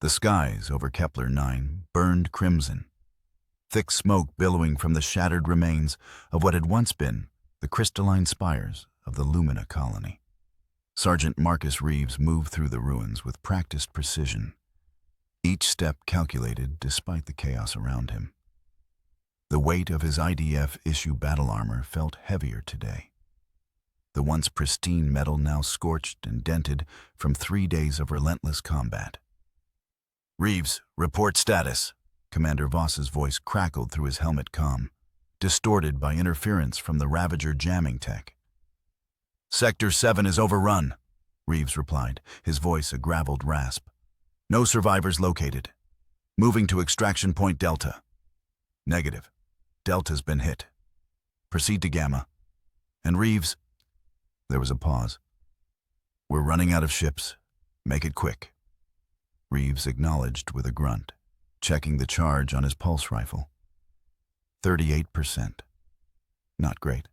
The skies over Kepler 9 burned crimson, thick smoke billowing from the shattered remains of what had once been the crystalline spires of the Lumina colony. Sergeant Marcus Reeves moved through the ruins with practiced precision, each step calculated despite the chaos around him. The weight of his IDF issue battle armor felt heavier today. The once pristine metal now scorched and dented from 3 days of relentless combat. "Reeves, report status." Commander Voss's voice crackled through his helmet comm, distorted by interference from the Ravager jamming tech. "Sector 7 is overrun," Reeves replied, his voice a graveled rasp. "No survivors located. Moving to extraction point Delta." "Negative. Delta's been hit. Proceed to Gamma." "And Reeves..." There was a pause. "We're running out of ships. Make it quick." Reeves acknowledged with a grunt, checking the charge on his pulse rifle. 38%. Not great.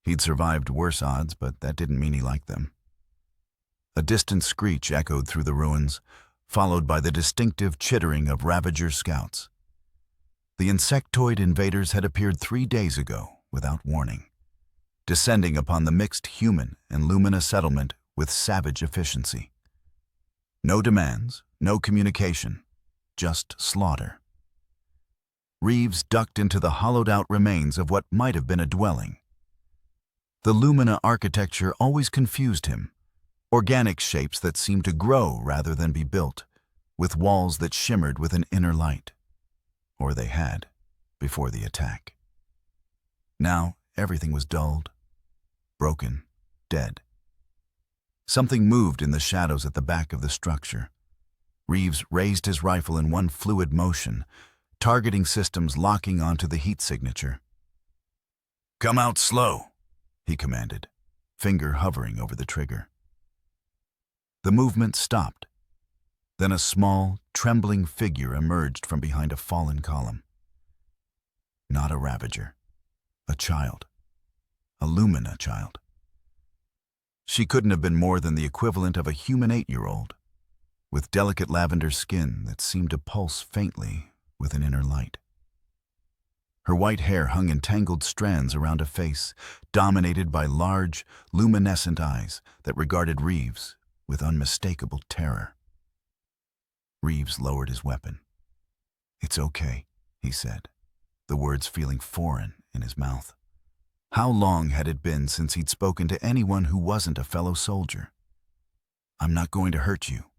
He'd survived worse odds, but that didn't mean he liked them. A distant screech echoed through the ruins, followed by the distinctive chittering of Ravager scouts. The insectoid invaders had appeared 3 days ago without warning, descending upon the mixed human and Lumina settlement with savage efficiency. No demands, no communication, just slaughter. Reeves ducked into the hollowed-out remains of what might have been a dwelling. The Lumina architecture always confused him, organic shapes that seemed to grow rather than be built, with walls that shimmered with an inner light. Or they had, before the attack. Now everything was dulled, broken, dead. Something moved in the shadows at the back of the structure. Reeves raised his rifle in one fluid motion, targeting systems locking onto the heat signature. "Come out slow," he commanded, finger hovering over the trigger. The movement stopped. Then a small, trembling figure emerged from behind a fallen column. Not a Ravager. A child. A Lumina child. She couldn't have been more than the equivalent of a human 8-year-old, with delicate lavender skin that seemed to pulse faintly with an inner light. Her white hair hung in tangled strands around a face dominated by large, luminescent eyes that regarded Reeves with unmistakable terror. Reeves lowered his weapon. "It's okay," he said, the words feeling foreign in his mouth. How long had it been since he'd spoken to anyone who wasn't a fellow soldier? "I'm not going to hurt you."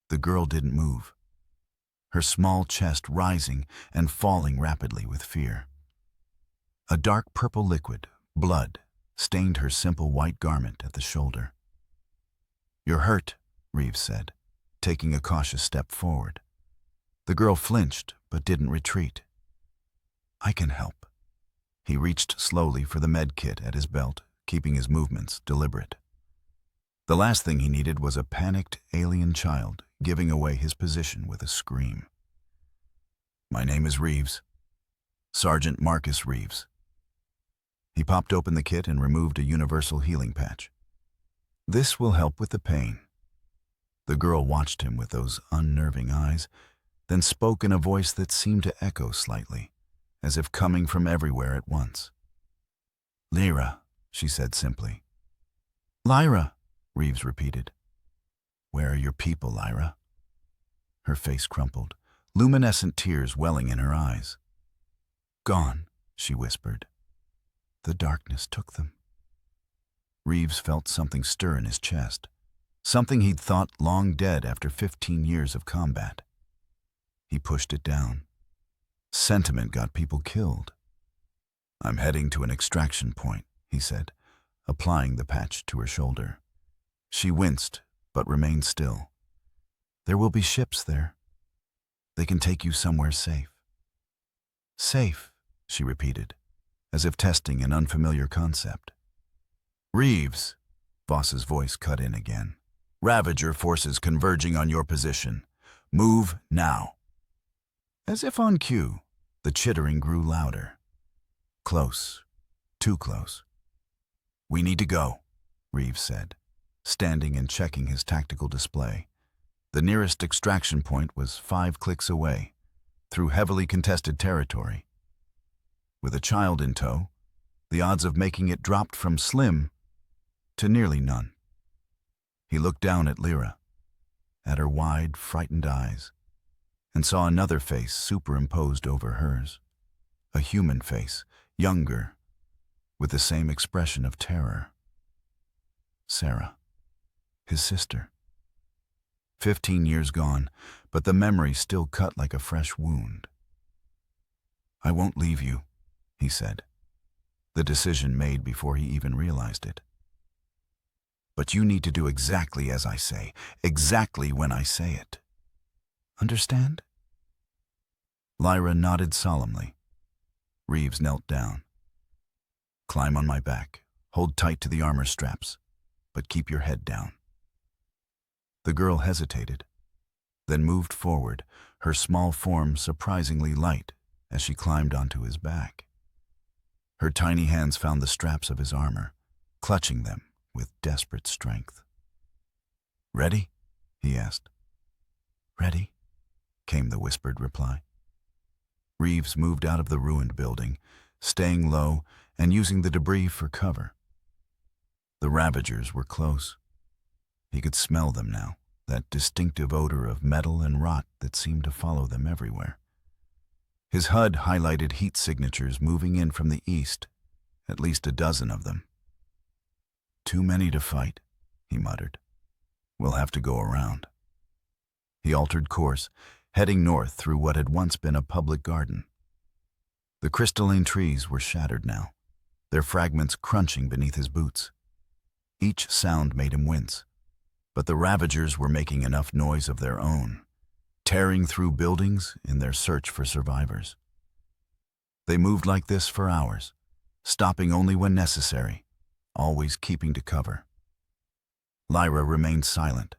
The girl didn't move, her small chest rising and falling rapidly with fear. A dark purple liquid, blood, stained her simple white garment at the shoulder. "You're hurt," Reeves said, taking a cautious step forward. The girl flinched but didn't retreat. "I can help." He reached slowly for the med kit at his belt, keeping his movements deliberate. The last thing he needed was a panicked alien child giving away his position with a scream. "My name is Reeves. Sergeant Marcus Reeves." He popped open the kit and removed a universal healing patch. "This will help with the pain." The girl watched him with those unnerving eyes, then spoke in a voice that seemed to echo slightly, as if coming from everywhere at once. "Lyra," she said simply. "Lyra," Reeves repeated. "Where are your people, Lyra?" Her face crumpled, luminescent tears welling in her eyes. "Gone," she whispered. "The darkness took them." Reeves felt something stir in his chest, something he'd thought long dead after 15 years of combat. He pushed it down. Sentiment got people killed. "I'm heading to an extraction point," he said, applying the patch to her shoulder. She winced, but remained still. "There will be ships there. They can take you somewhere safe." "Safe," she repeated, as if testing an unfamiliar concept. "Reeves," Voss's voice cut in again. "Ravager forces converging on your position. Move now." As if on cue, the chittering grew louder. Close. Too close. "We need to go," Reeves said, standing and checking his tactical display. The nearest extraction point was 5 clicks away, through heavily contested territory. With a child in tow, the odds of making it dropped from slim to nearly none. He looked down at Lyra, at her wide, frightened eyes, and saw another face superimposed over hers. A human face, younger, with the same expression of terror. Sarah, his sister. 15 years gone, but the memory still cut like a fresh wound. "I won't leave you," he said, the decision made before he even realized it. "But you need to do exactly as I say, exactly when I say it. Understand?" Lyra nodded solemnly. Reeves knelt down. "Climb on my back, hold tight to the armor straps, but keep your head down." The girl hesitated, then moved forward, her small form surprisingly light as she climbed onto his back. Her tiny hands found the straps of his armor, clutching them with desperate strength. "Ready?" he asked. "Ready," came the whispered reply. Reeves moved out of the ruined building, staying low and using the debris for cover. The Ravagers were close. He could smell them now, that distinctive odor of metal and rot that seemed to follow them everywhere. His HUD highlighted heat signatures moving in from the east, at least a dozen of them. "Too many to fight," he muttered. "We'll have to go around." He altered course, heading north through what had once been a public garden. The crystalline trees were shattered now, their fragments crunching beneath his boots. Each sound made him wince, but the Ravagers were making enough noise of their own, tearing through buildings in their search for survivors. They moved like this for hours, stopping only when necessary, always keeping to cover. Lyra remained silent,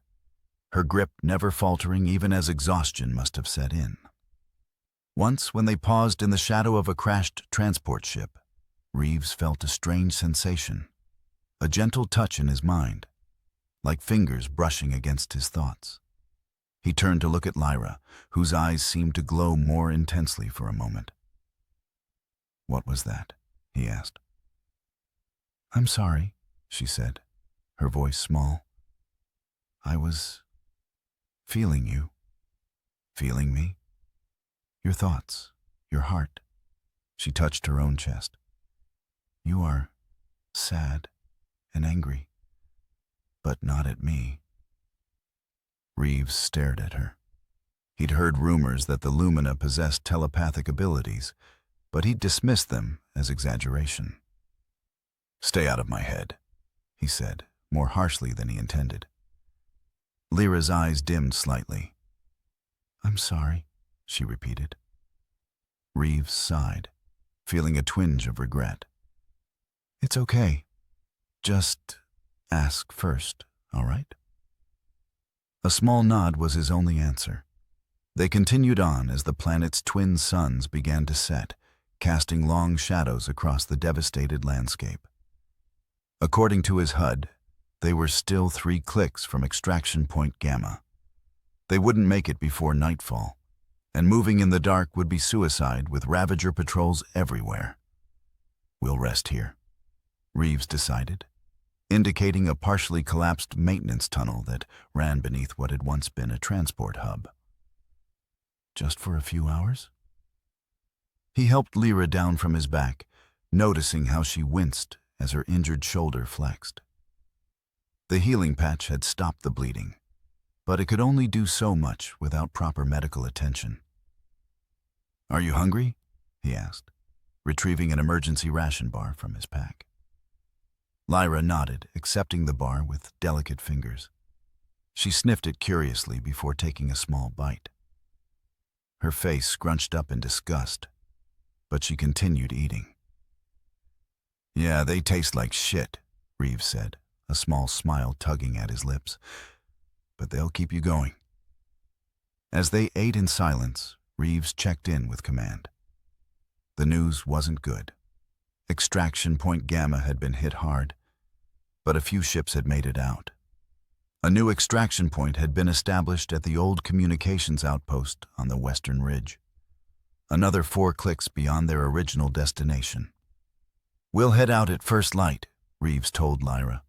her grip never faltering even as exhaustion must have set in. Once, when they paused in the shadow of a crashed transport ship, Reeves felt a strange sensation, a gentle touch in his mind, like fingers brushing against his thoughts. He turned to look at Lyra, whose eyes seemed to glow more intensely for a moment. "What was that?" he asked. "I'm sorry," she said, her voice small. "I was feeling you." "Feeling me?" "Your thoughts, your heart." She touched her own chest. "You are sad and angry, but not at me." Reeves stared at her. He'd heard rumors that the Lumina possessed telepathic abilities, but he'd dismissed them as exaggeration. "Stay out of my head," he said, more harshly than he intended. Lyra's eyes dimmed slightly. "I'm sorry," she repeated. Reeves sighed, feeling a twinge of regret. "It's okay. Just ask first, all right?" A small nod was his only answer. They continued on as the planet's twin suns began to set, casting long shadows across the devastated landscape. According to his HUD, they were still 3 clicks from extraction point Gamma. They wouldn't make it before nightfall, and moving in the dark would be suicide with Ravager patrols everywhere. "We'll rest here," Reeves decided, indicating a partially collapsed maintenance tunnel that ran beneath what had once been a transport hub. "Just for a few hours?" He helped Lyra down from his back, noticing how she winced as her injured shoulder flexed. The healing patch had stopped the bleeding, but it could only do so much without proper medical attention. "Are you hungry?" he asked, retrieving an emergency ration bar from his pack. Lyra nodded, accepting the bar with delicate fingers. She sniffed it curiously before taking a small bite. Her face scrunched up in disgust, but she continued eating. "Yeah, they taste like shit," Reeves said, a small smile tugging at his lips. "But they'll keep you going." As they ate in silence, Reeves checked in with command. The news wasn't good. Extraction Point Gamma had been hit hard, but a few ships had made it out. A new extraction point had been established at the old communications outpost on the western ridge. Another 4 clicks beyond their original destination. "We'll head out at first light," Reeves told Lyra,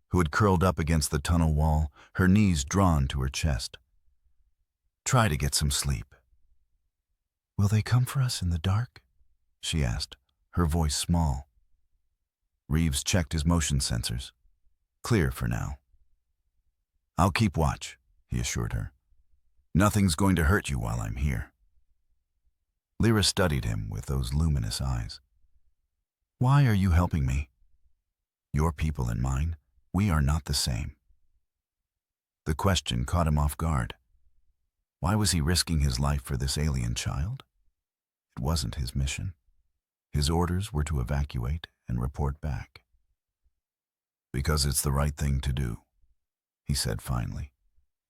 who had curled up against the tunnel wall, her knees drawn to her chest. "Try to get some sleep." "Will they come for us in the dark?" she asked, her voice small. Reeves checked his motion sensors. Clear for now. "I'll keep watch," he assured her. "Nothing's going to hurt you while I'm here." Lyra studied him with those luminous eyes. "Why are you helping me?" "Your people and mine, we are not the same." The question caught him off guard. Why was he risking his life for this alien child? It wasn't his mission. His orders were to evacuate and report back. "Because it's the right thing to do," he said finally,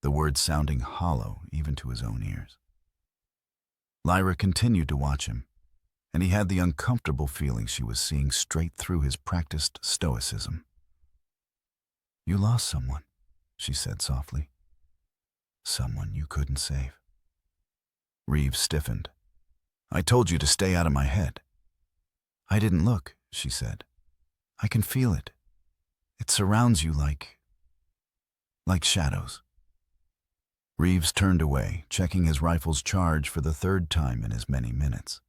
the words sounding hollow even to his own ears. Lyra continued to watch him, and he had the uncomfortable feeling she was seeing straight through his practiced stoicism. "You lost someone," she said softly. "Someone you couldn't save." Reeves stiffened. "I told you to stay out of my head." "I didn't look," she said. "I can feel it. It surrounds you like shadows." Reeves turned away, checking his rifle's charge for the 3rd time in as many minutes.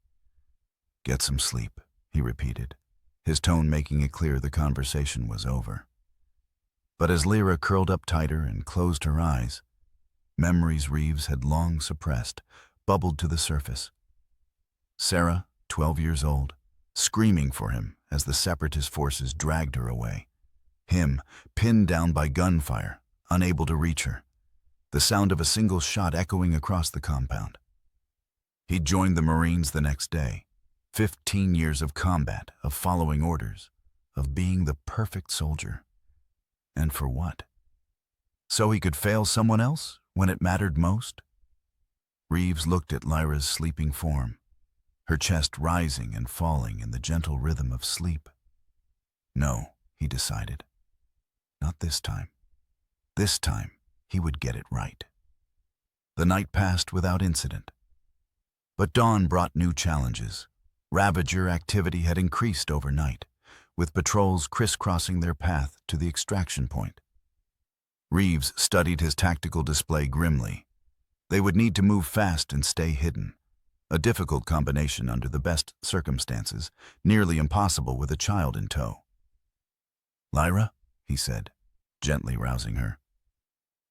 "Get some sleep," he repeated, his tone making it clear the conversation was over. But as Lyra curled up tighter and closed her eyes, memories Reeves had long suppressed bubbled to the surface. Sarah, 12 years old, screaming for him as the separatist forces dragged her away. Him, pinned down by gunfire, unable to reach her. The sound of a single shot echoing across the compound. He'd joined the Marines the next day. 15 years of combat, of following orders, of being the perfect soldier. And for what? So he could fail someone else when it mattered most? Reeves looked at Lyra's sleeping form, her chest rising and falling in the gentle rhythm of sleep. No, he decided. Not this time. This time, he would get it right. The night passed without incident. But dawn brought new challenges. Ravager activity had increased overnight, with patrols crisscrossing their path to the extraction point. Reeves studied his tactical display grimly. They would need to move fast and stay hidden, a difficult combination under the best circumstances, nearly impossible with a child in tow. "Lyra," he said, gently rousing her.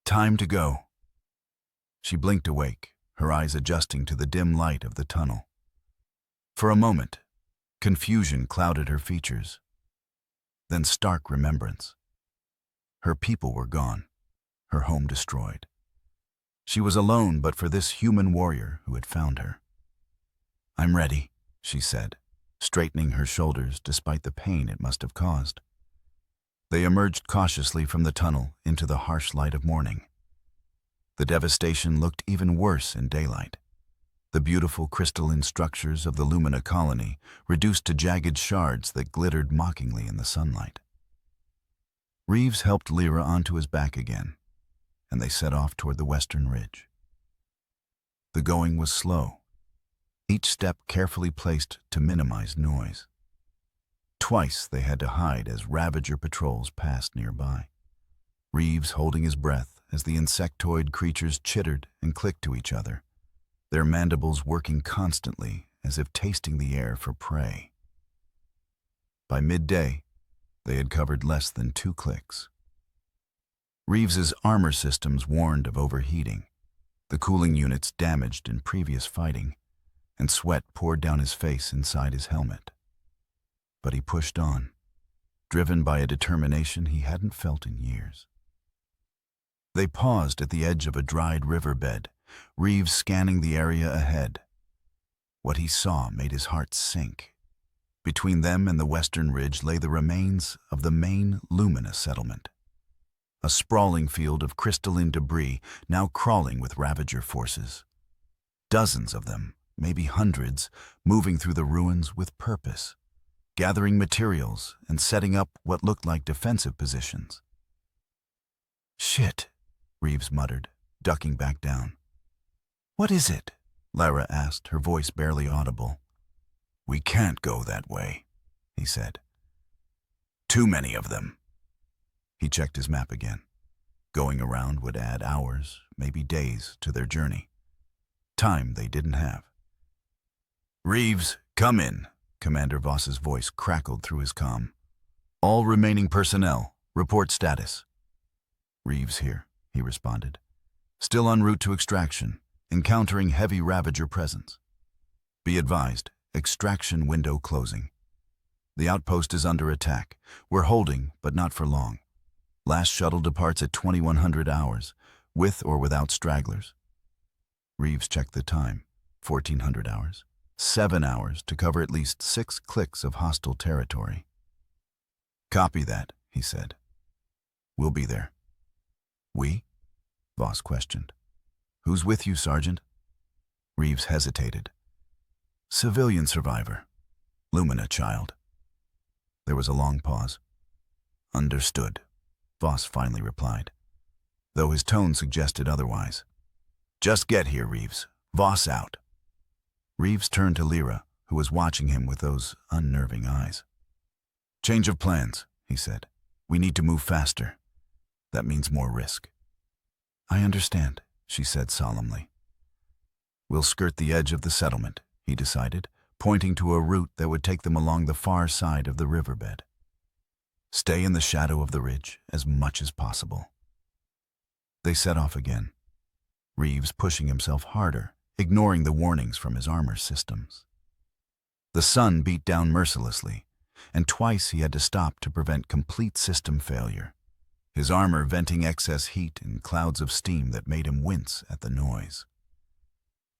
"Time to go." She blinked awake, her eyes adjusting to the dim light of the tunnel. For a moment, confusion clouded her features. Then stark remembrance. Her people were gone, her home destroyed. She was alone but for this human warrior who had found her. "I'm ready," she said, straightening her shoulders despite the pain it must have caused. They emerged cautiously from the tunnel into the harsh light of morning. The devastation looked even worse in daylight. The beautiful crystalline structures of the Lumina colony reduced to jagged shards that glittered mockingly in the sunlight. Reeves helped Lyra onto his back again, and they set off toward the western ridge. The going was slow, each step carefully placed to minimize noise. Twice they had to hide as Ravager patrols passed nearby, Reeves holding his breath as the insectoid creatures chittered and clicked to each other, their mandibles working constantly as if tasting the air for prey. By midday, they had covered less than 2 clicks. Reeves's armor systems warned of overheating, the cooling units damaged in previous fighting, and sweat poured down his face inside his helmet. But he pushed on, driven by a determination he hadn't felt in years. They paused at the edge of a dried riverbed, Reeves scanning the area ahead. What he saw made his heart sink. Between them and the western ridge lay the remains of the main Lumina settlement. A sprawling field of crystalline debris now crawling with Ravager forces. Dozens of them, maybe hundreds, moving through the ruins with purpose, gathering materials and setting up what looked like defensive positions. "Shit," Reeves muttered, ducking back down. "What is it?" Lara asked, her voice barely audible. "We can't go that way," he said. "Too many of them." He checked his map again. Going around would add hours, maybe days, to their journey. Time they didn't have. "Reeves, come in," Commander Voss's voice crackled through his comm. "All remaining personnel, report status." "Reeves here," he responded. "Still en route to extraction, encountering heavy Ravager presence. Be advised, extraction window closing. The outpost is under attack. We're holding, but not for long. Last shuttle departs at 2100 hours, with or without stragglers." Reeves checked the time. 1400 hours. 7 hours to cover at least 6 clicks of hostile territory. "Copy that," he said. "We'll be there." "We?" Voss questioned. "Who's with you, Sergeant?" Reeves hesitated. "Civilian survivor. Lumina child." There was a long pause. "Understood," Voss finally replied, though his tone suggested otherwise. "Just get here, Reeves. Voss out." Reeves turned to Lyra, who was watching him with those unnerving eyes. "Change of plans," he said. "We need to move faster. That means more risk." "I understand," she said solemnly. "We'll skirt the edge of the settlement," he decided, pointing to a route that would take them along the far side of the riverbed. "Stay in the shadow of the ridge as much as possible." They set off again, Reeves pushing himself harder, ignoring the warnings from his armor systems. The sun beat down mercilessly, and twice he had to stop to prevent complete system failure, his armor venting excess heat and clouds of steam that made him wince at the noise.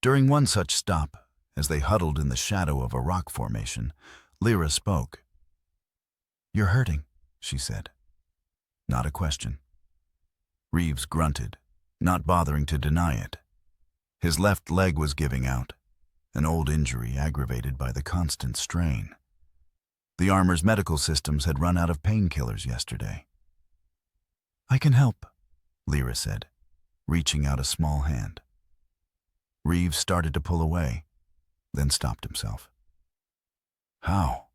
During one such stop, as they huddled in the shadow of a rock formation, Lyra spoke. "You're hurting," she said. Not a question. Reeves grunted, not bothering to deny it. His left leg was giving out, an old injury aggravated by the constant strain. The armor's medical systems had run out of painkillers yesterday. "I can help," Lyra said, reaching out a small hand. Reeves started to pull away, then stopped himself. "How?"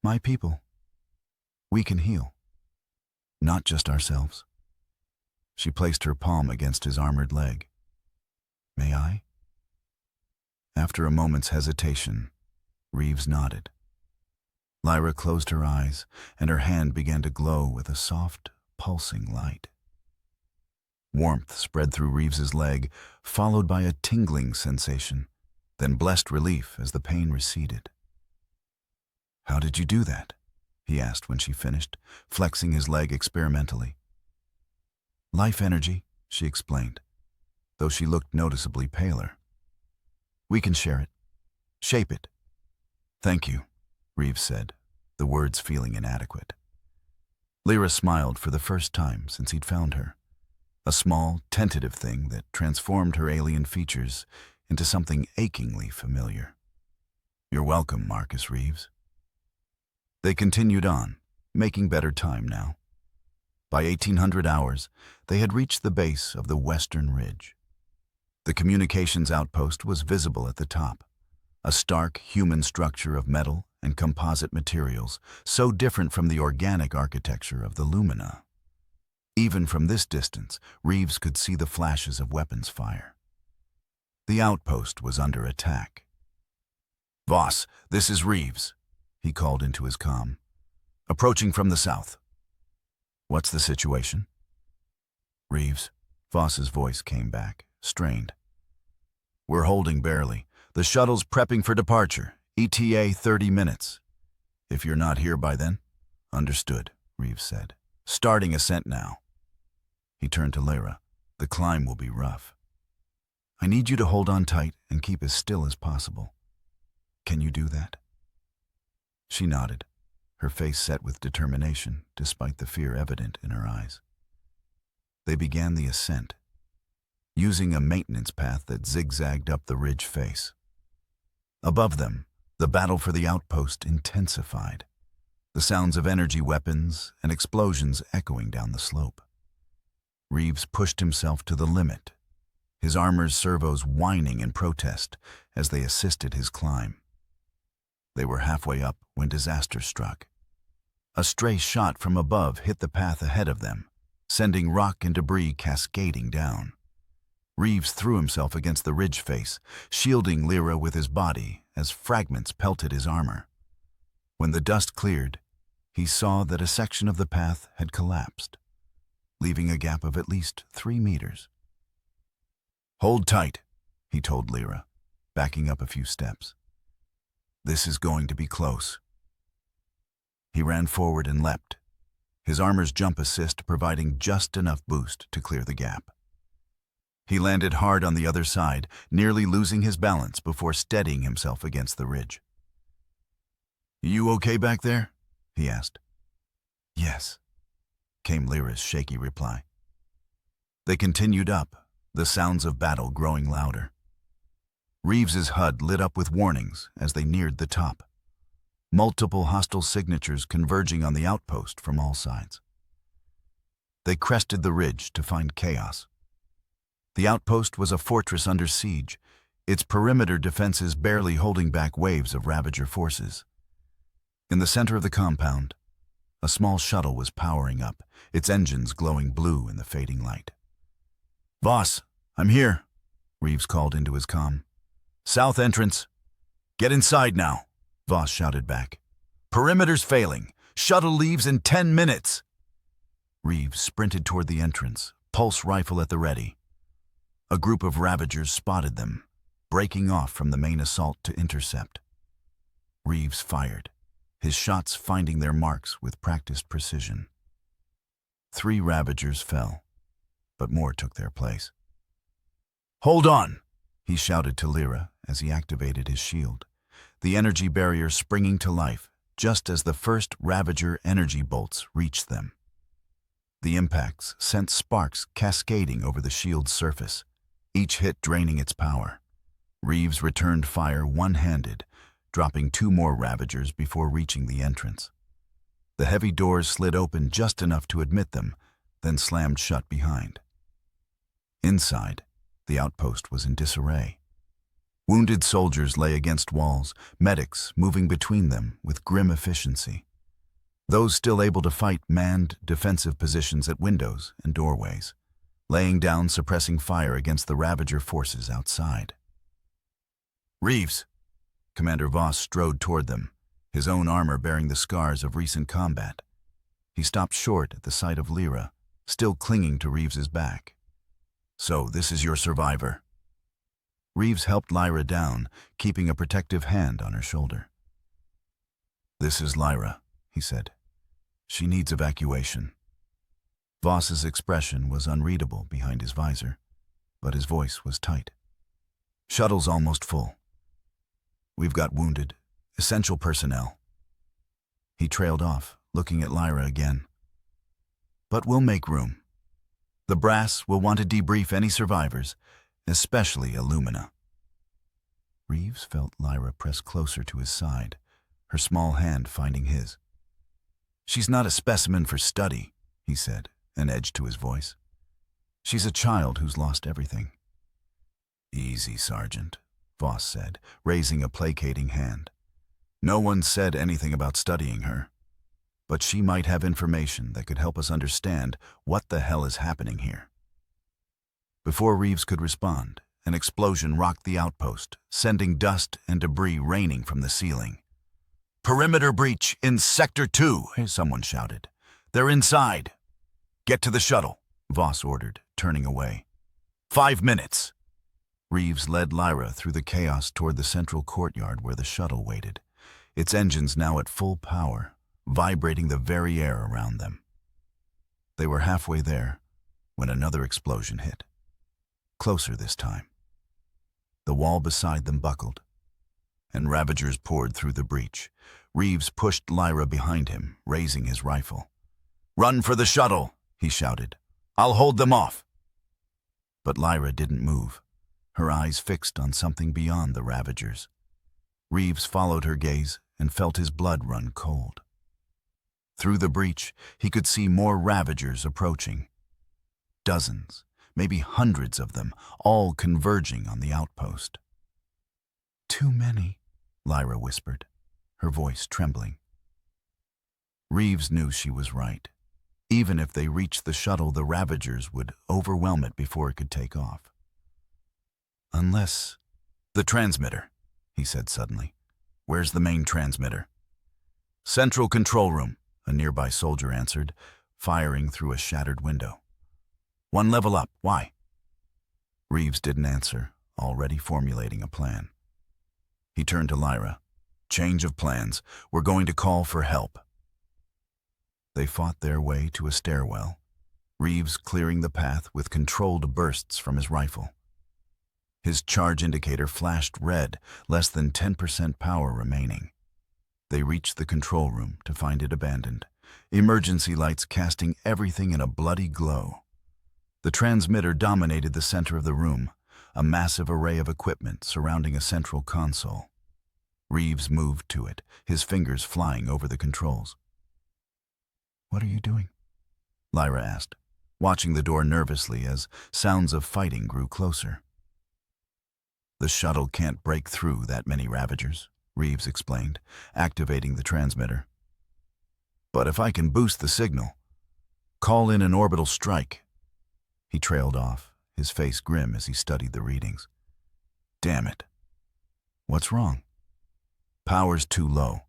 "My people. We can heal. Not just ourselves." She placed her palm against his armored leg. "May I?" After a moment's hesitation, Reeves nodded. Lyra closed her eyes, and her hand began to glow with a soft, pulsing light. Warmth spread through Reeves's leg, followed by a tingling sensation, then blessed relief as the pain receded. "How did you do that?" he asked when she finished, flexing his leg experimentally. "Life energy," she explained, though she looked noticeably paler. "We can share it. Shape it." "Thank you," Reeves said, the words feeling inadequate. Lyra smiled for the first time since he'd found her, a small, tentative thing that transformed her alien features into something achingly familiar. "You're welcome, Marcus Reeves." They continued on, making better time now. By 1800 hours, they had reached the base of the western ridge. The communications outpost was visible at the top, a stark human structure of metal and composite materials, so different from the organic architecture of the Lumina. Even from this distance, Reeves could see the flashes of weapons fire. The outpost was under attack. "Voss, this is Reeves," he called into his comm. "Approaching from the south." "What's the situation?" "Reeves," Voss's voice came back, strained. "We're holding barely. The shuttle's prepping for departure. ETA 30 minutes. If you're not here by then." "Understood," Reeves said. "Starting ascent now." He turned to Lyra. "The climb will be rough. I need you to hold on tight and keep as still as possible. Can you do that?" She nodded, her face set with determination, despite the fear evident in her eyes. They began the ascent, using a maintenance path that zigzagged up the ridge face. Above them, the battle for the outpost intensified, the sounds of energy weapons and explosions echoing down the slope. Reeves pushed himself to the limit, his armor's servos whining in protest as they assisted his climb. They were halfway up when disaster struck. A stray shot from above hit the path ahead of them, sending rock and debris cascading down. Reeves threw himself against the ridge face, shielding Lyra with his body as fragments pelted his armor. When the dust cleared, he saw that a section of the path had collapsed, leaving a gap of at least 3 meters. "Hold tight," he told Lyra, backing up a few steps. "This is going to be close." He ran forward and leapt, his armor's jump assist providing just enough boost to clear the gap. He landed hard on the other side, nearly losing his balance before steadying himself against the ridge. "You okay back there?" he asked. "Yes," came Lyra's shaky reply. They continued up, the sounds of battle growing louder. Reeves's HUD lit up with warnings as they neared the top, multiple hostile signatures converging on the outpost from all sides. They crested the ridge to find chaos. The outpost was a fortress under siege, its perimeter defenses barely holding back waves of Ravager forces. In the center of the compound, a small shuttle was powering up, its engines glowing blue in the fading light. "Voss, I'm here," Reeves called into his comm. "South entrance." "Get inside now," Voss shouted back. "Perimeter's failing. Shuttle leaves in 10 minutes." Reeves sprinted toward the entrance, pulse rifle at the ready. A group of Ravagers spotted them, breaking off from the main assault to intercept. Reeves fired, his shots finding their marks with practiced precision. 3 Ravagers fell, but more took their place. "Hold on," he shouted to Lyra as he activated his shield, the energy barrier springing to life just as the first Ravager energy bolts reached them. The impacts sent sparks cascading over the shield's surface, each hit draining its power. Reeves returned fire one-handed, dropping 2 more Ravagers before reaching the entrance. The heavy doors slid open just enough to admit them, then slammed shut behind. Inside, the outpost was in disarray. Wounded soldiers lay against walls, medics moving between them with grim efficiency. Those still able to fight manned defensive positions at windows and doorways, laying down suppressing fire against the Ravager forces outside. "Reeves!" Commander Voss strode toward them, his own armor bearing the scars of recent combat. He stopped short at the sight of Lyra, still clinging to Reeves's back. "So this is your survivor." Reeves helped Lyra down, keeping a protective hand on her shoulder. "This is Lyra," he said. "She needs evacuation." Voss's expression was unreadable behind his visor, but his voice was tight. "Shuttle's almost full. We've got wounded, essential personnel." He trailed off, looking at Lyra again. "But we'll make room. The brass will want to debrief any survivors, especially Illumina." Reeves felt Lyra press closer to his side, her small hand finding his. "She's not a specimen for study," he said, an edge to his voice. "She's a child who's lost everything." "Easy, Sergeant," Voss said, raising a placating hand. "No one said anything about studying her, but she might have information that could help us understand what the hell is happening here." Before Reeves could respond, an explosion rocked the outpost, sending dust and debris raining from the ceiling. "Perimeter breach in Sector 2, someone shouted. "They're inside." "Get to the shuttle," Voss ordered, turning away. 5 minutes. Reeves led Lyra through the chaos toward the central courtyard where the shuttle waited, its engines now at full power, vibrating the very air around them. They were halfway there when another explosion hit. Closer this time. The wall beside them buckled, and Ravagers poured through the breach. Reeves pushed Lyra behind him, raising his rifle. "Run for the shuttle," he shouted. "I'll hold them off." But Lyra didn't move, her eyes fixed on something beyond the Ravagers. Reeves followed her gaze and felt his blood run cold. Through the breach, he could see more Ravagers approaching. Dozens, maybe hundreds of them, all converging on the outpost. "Too many," Lyra whispered, her voice trembling. Reeves knew she was right. Even if they reached the shuttle, the Ravagers would overwhelm it before it could take off. Unless... "The transmitter," he said suddenly. "Where's the main transmitter?" "Central control room," a nearby soldier answered, firing through a shattered window. "One level up. Why?" Reeves didn't answer, already formulating a plan. He turned to Lyra. "Change of plans. We're going to call for help." They fought their way to a stairwell, Reeves clearing the path with controlled bursts from his rifle. His charge indicator flashed red, less than 10% power remaining. They reached the control room to find it abandoned, emergency lights casting everything in a bloody glow. The transmitter dominated the center of the room, a massive array of equipment surrounding a central console. Reeves moved to it, his fingers flying over the controls. "What are you doing?" Lyra asked, watching the door nervously as sounds of fighting grew closer. "The shuttle can't break through that many Ravagers," Reeves explained, activating the transmitter. "But if I can boost the signal, call in an orbital strike." He trailed off, his face grim as he studied the readings. "Damn it. What's wrong?" "Power's too low.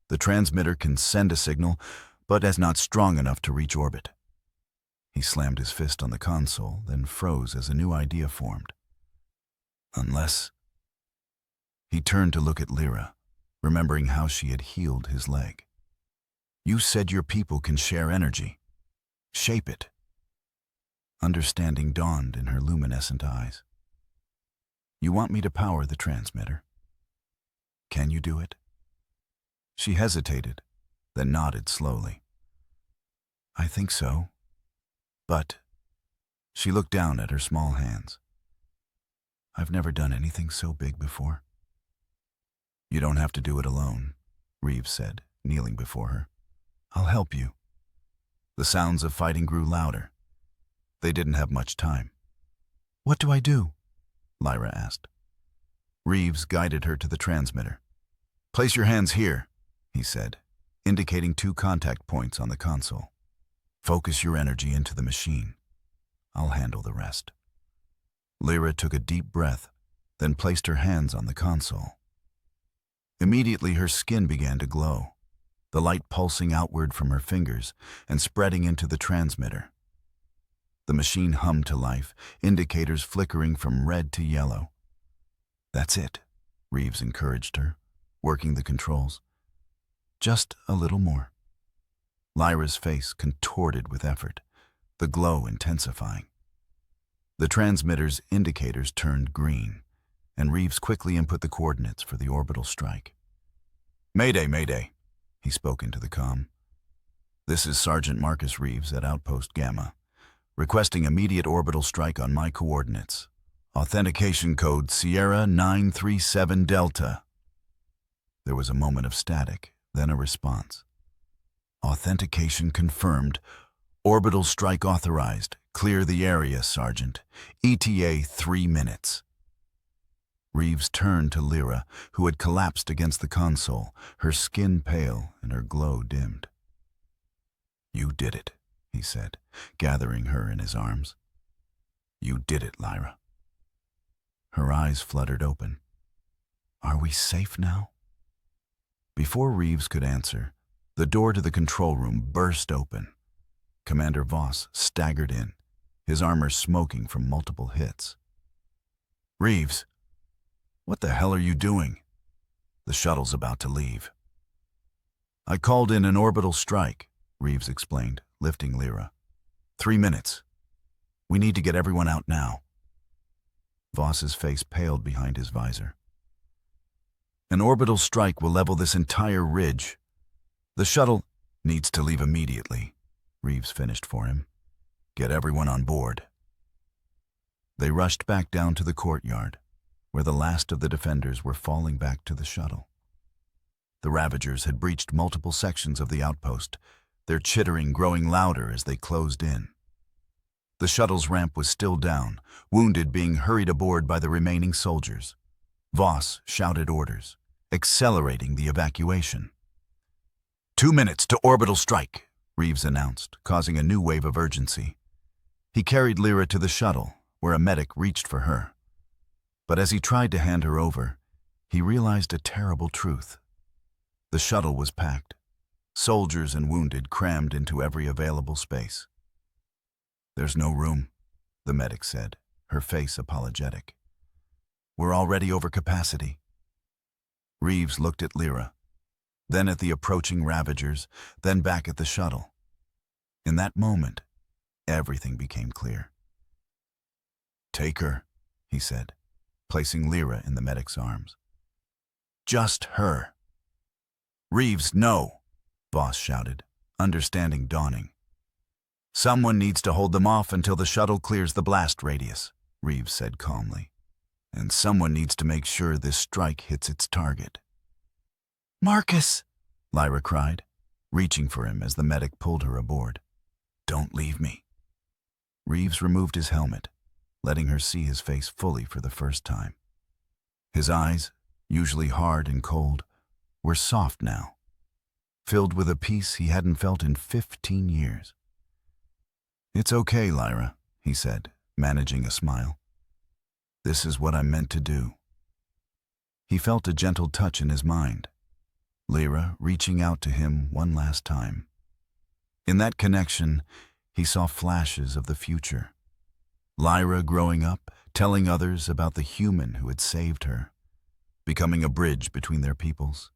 The transmitter can send a signal, but is not strong enough to reach orbit." He slammed his fist on the console, then froze as a new idea formed. "Unless..." He turned to look at Lyra, remembering how she had healed his leg. "You said your people can share energy. Shape it." Understanding dawned in her luminescent eyes. "You want me to power the transmitter? Can you do it?" She hesitated, then nodded slowly. "I think so. But..." She looked down at her small hands. "I've never done anything so big before." "You don't have to do it alone," Reeves said, kneeling before her. "I'll help you." The sounds of fighting grew louder. They didn't have much time. "What do I do?" Lyra asked. Reeves guided her to the transmitter. "Place your hands here," he said, indicating 2 contact points on the console. "Focus your energy into the machine. I'll handle the rest." Lyra took a deep breath, then placed her hands on the console. Immediately her skin began to glow, the light pulsing outward from her fingers and spreading into the transmitter. The machine hummed to life, indicators flickering from red to yellow. "That's it," Reeves encouraged her, working the controls. "Just a little more." Lyra's face contorted with effort, the glow intensifying. The transmitter's indicators turned green, and Reeves quickly input the coordinates for the orbital strike. "Mayday, Mayday," he spoke into the comm. "This is Sergeant Marcus Reeves at Outpost Gamma, requesting immediate orbital strike on my coordinates. Authentication code Sierra 937 Delta." There was a moment of static, then a response. "Authentication confirmed. Orbital strike authorized. Clear the area, Sergeant. ETA 3 minutes." Reeves turned to Lyra, who had collapsed against the console, her skin pale and her glow dimmed. "You did it," he said, gathering her in his arms. "You did it, Lyra." Her eyes fluttered open. "Are we safe now?" Before Reeves could answer, the door to the control room burst open. Commander Voss staggered in, his armor smoking from multiple hits. "Reeves, what the hell are you doing? The shuttle's about to leave." "I called in an orbital strike," Reeves explained, lifting Lyra. 3 minutes. We need to get everyone out now." Voss's face paled behind his visor. "An orbital strike will level this entire ridge. The shuttle needs to leave immediately," Reeves finished for him. "Get everyone on board." They rushed back down to the courtyard, where the last of the defenders were falling back to the shuttle. The Ravagers had breached multiple sections of the outpost, their chittering growing louder as they closed in. The shuttle's ramp was still down, wounded being hurried aboard by the remaining soldiers. Voss shouted orders, accelerating the evacuation. 2 minutes to orbital strike, Reeves announced, causing a new wave of urgency. He carried Lyra to the shuttle, where a medic reached for her. But as he tried to hand her over, he realized a terrible truth. The shuttle was packed, soldiers and wounded crammed into every available space. "There's no room," the medic said, her face apologetic. "We're already over capacity." Reeves looked at Lyra, then at the approaching Ravagers, then back at the shuttle. In that moment, everything became clear. "Take her," he said, placing Lyra in the medic's arms. "Just her." "Reeves, no," Voss shouted, understanding dawning. "Someone needs to hold them off until the shuttle clears the blast radius," Reeves said calmly. "And someone needs to make sure this strike hits its target." "Marcus!" Lyra cried, reaching for him as the medic pulled her aboard. "Don't leave me." Reeves removed his helmet, letting her see his face fully for the first time. His eyes, usually hard and cold, were soft now, filled with a peace he hadn't felt in 15 years. "It's okay, Lyra," he said, managing a smile. "This is what I'm meant to do." He felt a gentle touch in his mind, Lyra reaching out to him one last time. In that connection, he saw flashes of the future. Lyra growing up, telling others about the human who had saved her, becoming a bridge between their peoples.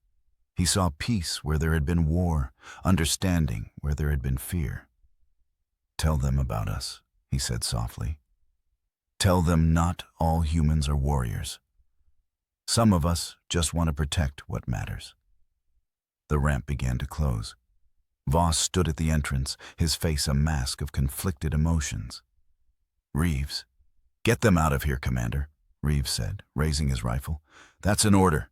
He saw peace where there had been war, understanding where there had been fear. "Tell them about us," he said softly. "Tell them not all humans are warriors. Some of us just want to protect what matters." The ramp began to close. Voss stood at the entrance, his face a mask of conflicted emotions. "Reeves, get them out of here, Commander," Reeves said, raising his rifle. "That's an order."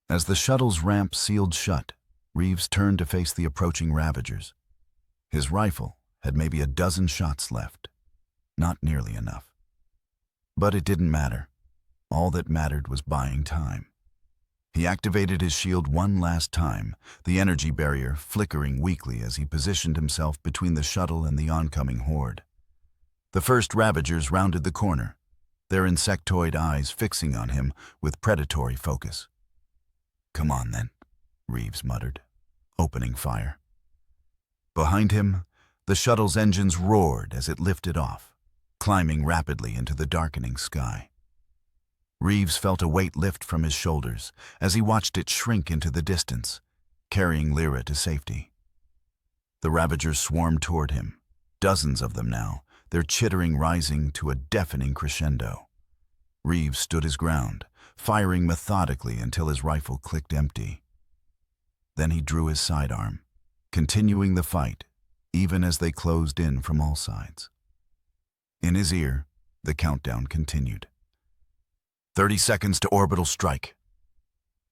As the shuttle's ramp sealed shut, Reeves turned to face the approaching Ravagers. His rifle had maybe a dozen shots left. Not nearly enough. But it didn't matter. All that mattered was buying time. He activated his shield one last time, the energy barrier flickering weakly as he positioned himself between the shuttle and the oncoming horde. The first Ravagers rounded the corner, their insectoid eyes fixing on him with predatory focus. "Come on, then," Reeves muttered, opening fire. Behind him, the shuttle's engines roared as it lifted off, climbing rapidly into the darkening sky. Reeves felt a weight lift from his shoulders as he watched it shrink into the distance, carrying Lyra to safety. The Ravagers swarmed toward him, dozens of them now, their chittering rising to a deafening crescendo. Reeves stood his ground, firing methodically until his rifle clicked empty. Then he drew his sidearm, continuing the fight, even as they closed in from all sides. In his ear, the countdown continued. 30 seconds to orbital strike.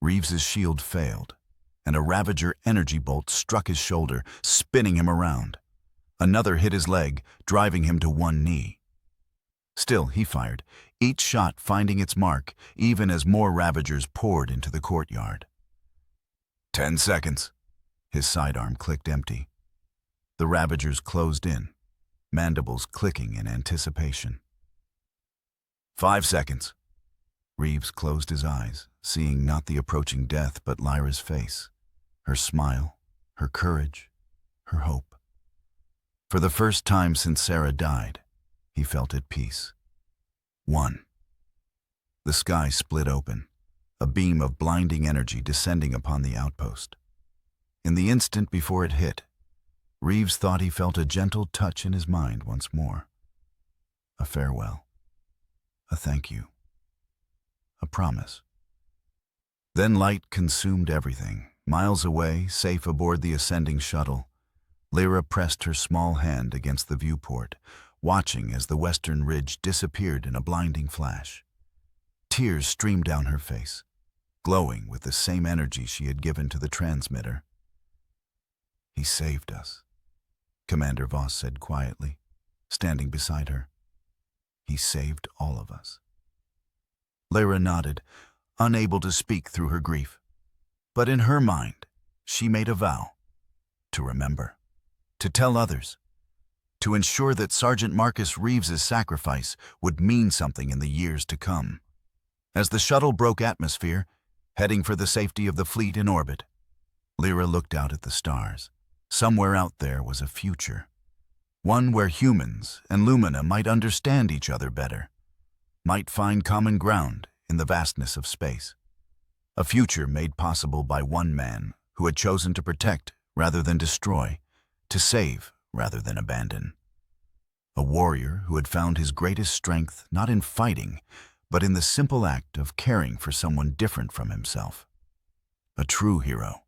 Reeves's shield failed, and a Ravager energy bolt struck his shoulder, spinning him around. Another hit his leg, driving him to one knee. Still, he fired, each shot finding its mark, even as more Ravagers poured into the courtyard. 10 seconds. His sidearm clicked empty. The Ravagers closed in, mandibles clicking in anticipation. 5 seconds. Reeves closed his eyes, seeing not the approaching death but Lyra's face, her smile, her courage, her hope. For the first time since Sarah died, he felt at peace. 1. The sky split open, a beam of blinding energy descending upon the outpost. In the instant before it hit, Reeves thought he felt a gentle touch in his mind once more. A farewell. A thank you. A promise. Then light consumed everything. Miles away, safe aboard the ascending shuttle, Lyra pressed her small hand against the viewport, watching as the western ridge disappeared in a blinding flash. Tears streamed down her face, glowing with the same energy she had given to the transmitter. "He saved us," Commander Voss said quietly, standing beside her. He saved all of us. Lyra nodded, unable to speak through her grief. But in her mind, she made a vow to remember, to tell others, to ensure that Sergeant Marcus Reeves's sacrifice would mean something in the years to come. As the shuttle broke atmosphere, heading for the safety of the fleet in orbit, Lyra looked out at the stars. Somewhere out there was a future, one where humans and Lumina might understand each other better, might find common ground in the vastness of space. A future made possible by one man who had chosen to protect rather than destroy, to save rather than abandon. A warrior who had found his greatest strength not in fighting, but in the simple act of caring for someone different from himself. A true hero,